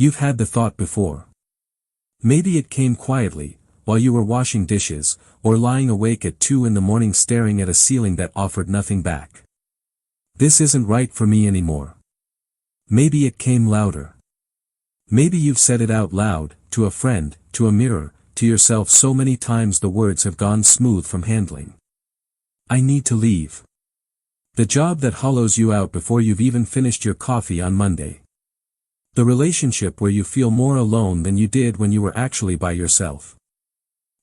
You've had the thought before. Maybe it came quietly, while you were washing dishes, or lying awake at 2 in the morning staring at a ceiling that offered nothing back. This isn't right for me anymore. Maybe it came louder. Maybe you've said it out loud, to a friend, to a mirror, to yourself so many times the words have gone smooth from handling. I need to leave. The job that hollows you out before you've even finished your coffee on Monday. The relationship where you feel more alone than you did when you were actually by yourself.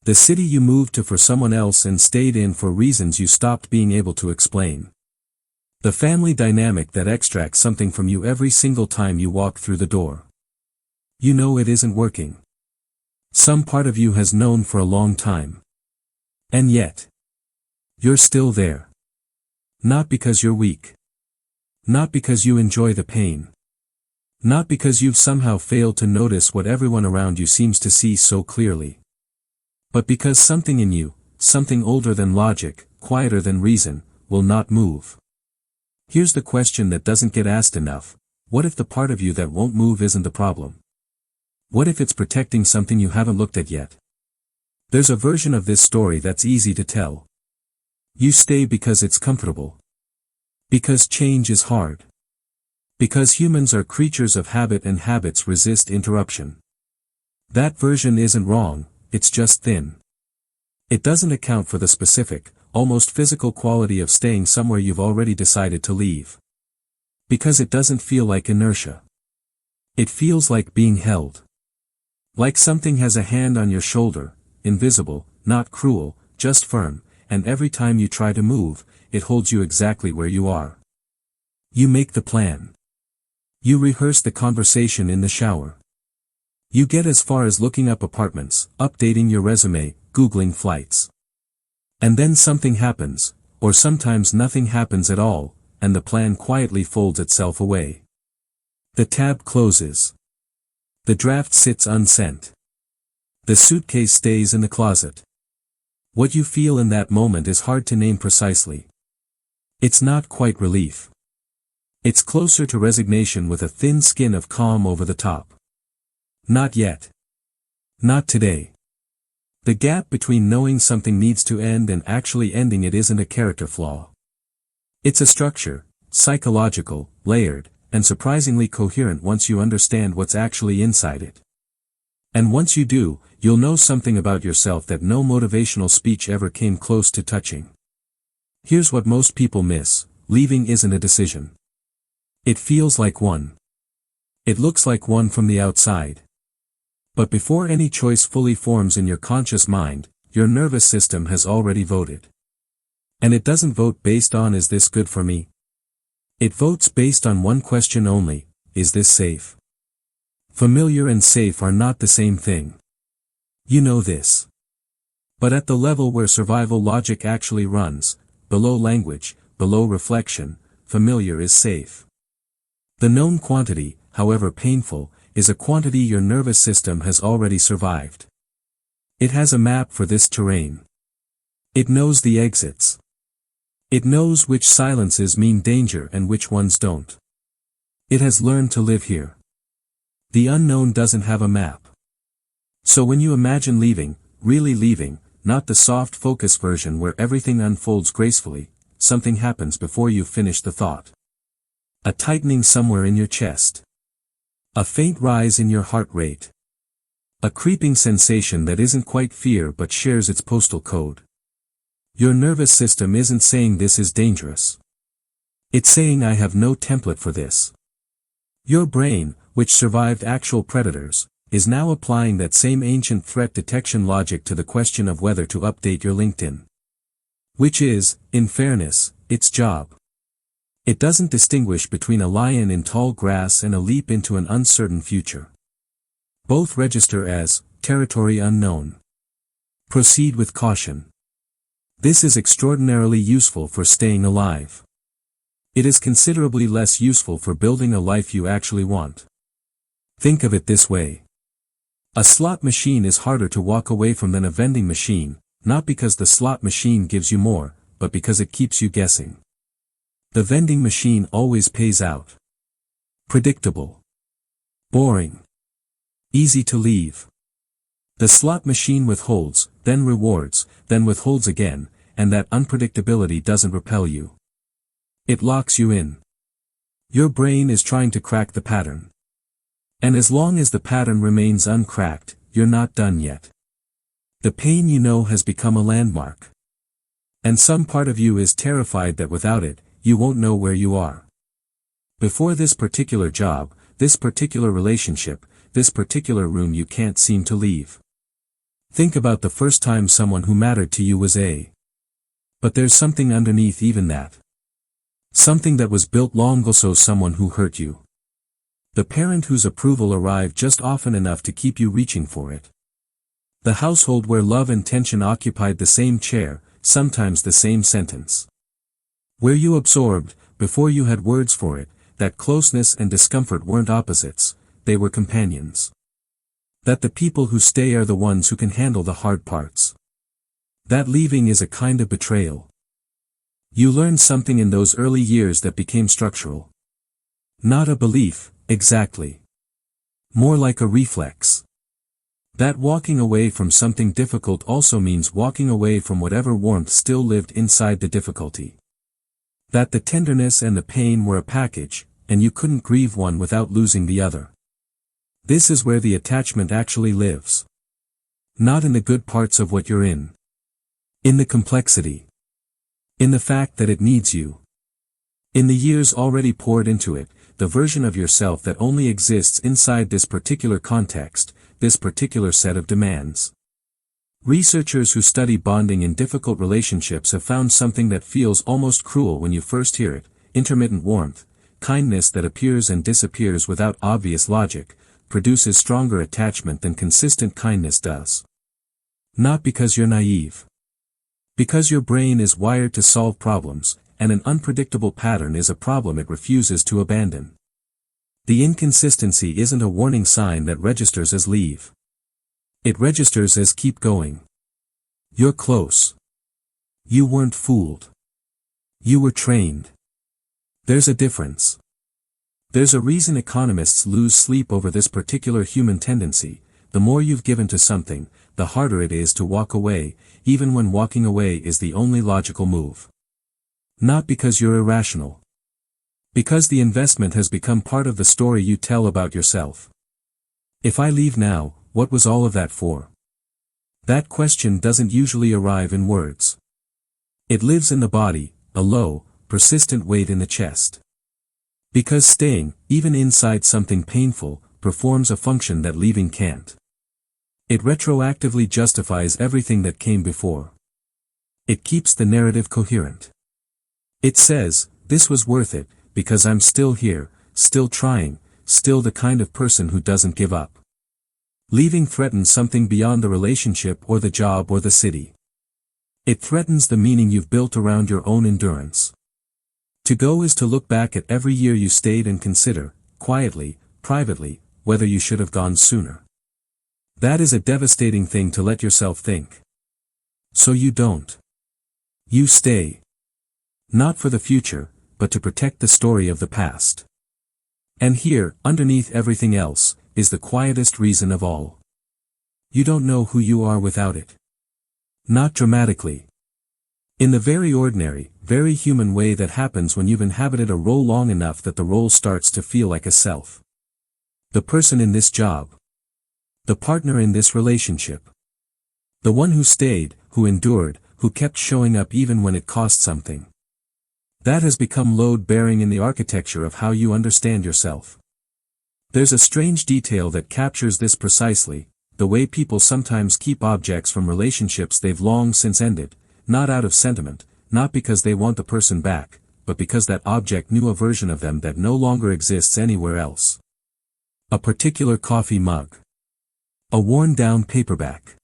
The city you moved to for someone else and stayed in for reasons you stopped being able to explain. The family dynamic that extracts something from you every single time you walk through the door. You know it isn't working. Some part of you has known for a long time. And yet, you're still there. Not because you're weak. Not because you enjoy the pain. Not because you've somehow failed to notice what everyone around you seems to see so clearly. But because something in you, something older than logic, quieter than reason, will not move. Here's the question that doesn't get asked enough: what if the part of you that won't move isn't the problem? What if it's protecting something you haven't looked at yet? There's a version of this story that's easy to tell. You stay because it's comfortable. Because change is hard. Because humans are creatures of habit and habits resist interruption. That version isn't wrong, it's just thin. It doesn't account for the specific, almost physical quality of staying somewhere you've already decided to leave. Because it doesn't feel like inertia. It feels like being held. Like something has a hand on your shoulder, invisible, not cruel, just firm, and every time you try to move, it holds you exactly where you are. You make the plan. You rehearse the conversation in the shower. You get as far as looking up apartments, updating your resume, Googling flights. And then something happens, or sometimes nothing happens at all, and the plan quietly folds itself away. The tab closes. The draft sits unsent. The suitcase stays in the closet. What you feel in that moment is hard to name precisely. It's not quite relief. It's closer to resignation with a thin skin of calm over the top. Not yet. Not today. The gap between knowing something needs to end and actually ending it isn't a character flaw. It's a structure, psychological, layered, and surprisingly coherent once you understand what's actually inside it. And once you do, you'll know something about yourself that no motivational speech ever came close to touching. Here's what most people miss: leaving isn't a decision. It feels like one. It looks like one from the outside. But before any choice fully forms in your conscious mind, your nervous system has already voted. And it doesn't vote based on "is this good for me?" It votes based on one question only: is this safe? Familiar and safe are not the same thing. You know this. But at the level where survival logic actually runs, below language, below reflection, familiar is safe. The known quantity, however painful, is a quantity your nervous system has already survived. It has a map for this terrain. It knows the exits. It knows which silences mean danger and which ones don't. It has learned to live here. The unknown doesn't have a map. So when you imagine leaving, really leaving, not the soft focus version where everything unfolds gracefully, something happens before you've finished the thought. A tightening somewhere in your chest. A faint rise in your heart rate. A creeping sensation that isn't quite fear but shares its postal code. Your nervous system isn't saying this is dangerous. It's saying I have no template for this. Your brain, which survived actual predators, is now applying that same ancient threat detection logic to the question of whether to update your LinkedIn. Which is, in fairness, its job. It doesn't distinguish between a lion in tall grass and a leap into an uncertain future. Both register as territory unknown. Proceed with caution. This is extraordinarily useful for staying alive. It is considerably less useful for building a life you actually want. Think of it this way. A slot machine is harder to walk away from than a vending machine, not because the slot machine gives you more, but because it keeps you guessing. The vending machine always pays out. Predictable. Boring. Easy to leave. The slot machine withholds, then rewards, then withholds again, and that unpredictability doesn't repel you. It locks you in. Your brain is trying to crack the pattern. And as long as the pattern remains uncracked, you're not done yet. The pain you know has become a landmark. And some part of you is terrified that without it, you won't know where you are. Before this particular job, this particular relationship, this particular room you can't seem to leave. Think about the first time someone who mattered to you was a. But there's something underneath even that. Something that was built long ago, someone who hurt you. The parent whose approval arrived just often enough to keep you reaching for it. The household where love and tension occupied the same chair, sometimes the same sentence. Where you absorbed, before you had words for it, that closeness and discomfort weren't opposites, they were companions. That the people who stay are the ones who can handle the hard parts. That leaving is a kind of betrayal. You learned something in those early years that became structural. Not a belief, exactly. More like a reflex. That walking away from something difficult also means walking away from whatever warmth still lived inside the difficulty. That the tenderness and the pain were a package, and you couldn't grieve one without losing the other. This is where the attachment actually lives. Not in the good parts of what you're in. In the complexity. In the fact that it needs you. In the years already poured into it, the version of yourself that only exists inside this particular context, this particular set of demands. Researchers who study bonding in difficult relationships have found something that feels almost cruel when you first hear it: intermittent warmth, kindness that appears and disappears without obvious logic, produces stronger attachment than consistent kindness does. Not because you're naive. Because your brain is wired to solve problems, and an unpredictable pattern is a problem it refuses to abandon. The inconsistency isn't a warning sign that registers as leave. It registers as keep going. You're close. You weren't fooled. You were trained. There's a difference. There's a reason economists lose sleep over this particular human tendency: the more you've given to something, the harder it is to walk away, even when walking away is the only logical move. Not because you're irrational. Because the investment has become part of the story you tell about yourself. If I leave now, what was all of that for? That question doesn't usually arrive in words. It lives in the body, a low, persistent weight in the chest. Because staying, even inside something painful, performs a function that leaving can't. It retroactively justifies everything that came before. It keeps the narrative coherent. It says, this was worth it, because I'm still here, still trying, still the kind of person who doesn't give up. Leaving threatens something beyond the relationship or the job or the city. It threatens the meaning you've built around your own endurance. To go is to look back at every year you stayed and consider, quietly, privately, whether you should have gone sooner. That is a devastating thing to let yourself think. So you don't. You stay. Not for the future, but to protect the story of the past. And here, underneath everything else, is the quietest reason of all. You don't know who you are without it. Not dramatically. In the very ordinary, very human way that happens when you've inhabited a role long enough that the role starts to feel like a self. The person in this job. The partner in this relationship. The one who stayed, who endured, who kept showing up even when it cost something. That has become load-bearing in the architecture of how you understand yourself. There's a strange detail that captures this precisely: the way people sometimes keep objects from relationships they've long since ended, not out of sentiment, not because they want the person back, but because that object knew a version of them that no longer exists anywhere else. A particular coffee mug. A worn-down paperback.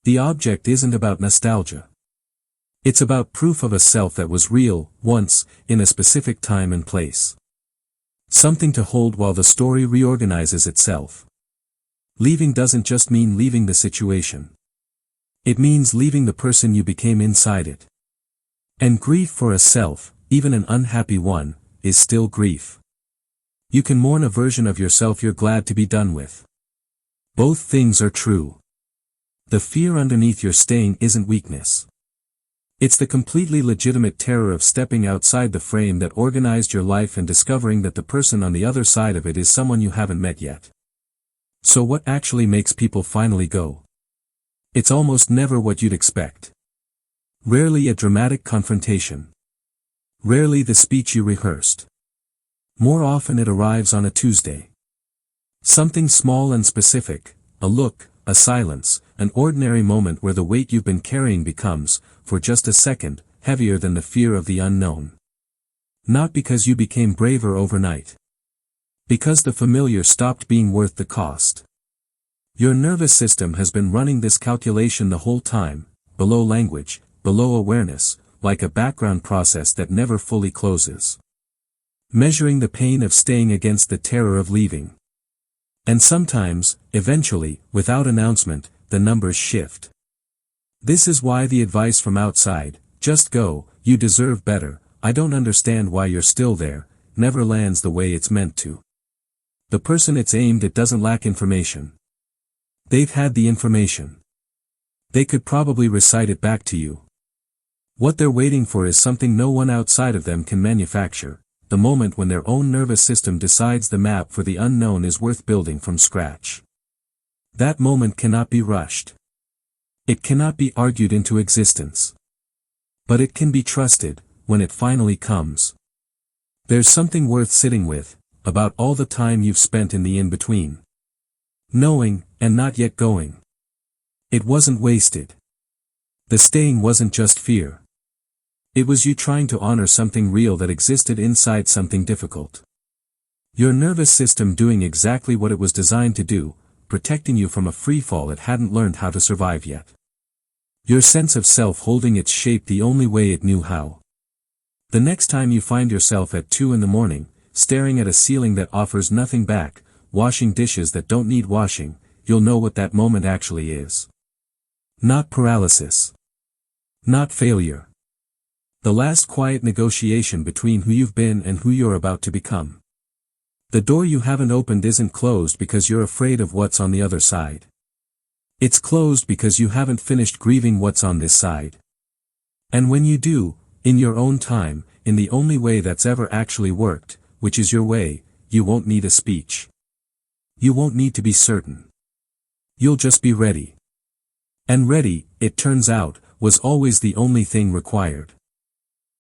The object isn't about nostalgia. It's about proof of a self that was real, once, in a specific time and place. Something to hold while the story reorganizes itself. Leaving doesn't just mean leaving the situation. It means leaving the person you became inside it. And grief for a self, even an unhappy one, is still grief. You can mourn a version of yourself you're glad to be done with. Both things are true. The fear underneath your staying isn't weakness. It's the completely legitimate terror of stepping outside the frame that organized your life and discovering that the person on the other side of it is someone you haven't met yet. So what actually makes people finally go? It's almost never what you'd expect. Rarely a dramatic confrontation. Rarely the speech you rehearsed. More often it arrives on a Tuesday. Something small and specific, a look, a silence, an ordinary moment where the weight you've been carrying becomes, for just a second, heavier than the fear of the unknown. Not because you became braver overnight. Because the familiar stopped being worth the cost. Your nervous system has been running this calculation the whole time, below language, below awareness, like a background process that never fully closes. Measuring the pain of staying against the terror of leaving. And sometimes, eventually, without announcement, the numbers shift. This is why the advice from outside, just go, you deserve better, I don't understand why you're still there, never lands the way it's meant to. The person it's aimed at doesn't lack information. They've had the information. They could probably recite it back to you. What they're waiting for is something no one outside of them can manufacture. The moment when their own nervous system decides the map for the unknown is worth building from scratch. That moment cannot be rushed. It cannot be argued into existence. But it can be trusted, when it finally comes. There's something worth sitting with, about all the time you've spent in the in-between. Knowing, and not yet going. It wasn't wasted. The staying wasn't just fear. It was you trying to honor something real that existed inside something difficult. Your nervous system doing exactly what it was designed to do, protecting you from a freefall it hadn't learned how to survive yet. Your sense of self holding its shape the only way it knew how. The next time you find yourself at 2 a.m, staring at a ceiling that offers nothing back, washing dishes that don't need washing, you'll know what that moment actually is. Not paralysis. Not failure. The last quiet negotiation between who you've been and who you're about to become. The door you haven't opened isn't closed because you're afraid of what's on the other side. It's closed because you haven't finished grieving what's on this side. And when you do, in your own time, in the only way that's ever actually worked, which is your way, you won't need a speech. You won't need to be certain. You'll just be ready. And ready, it turns out, was always the only thing required.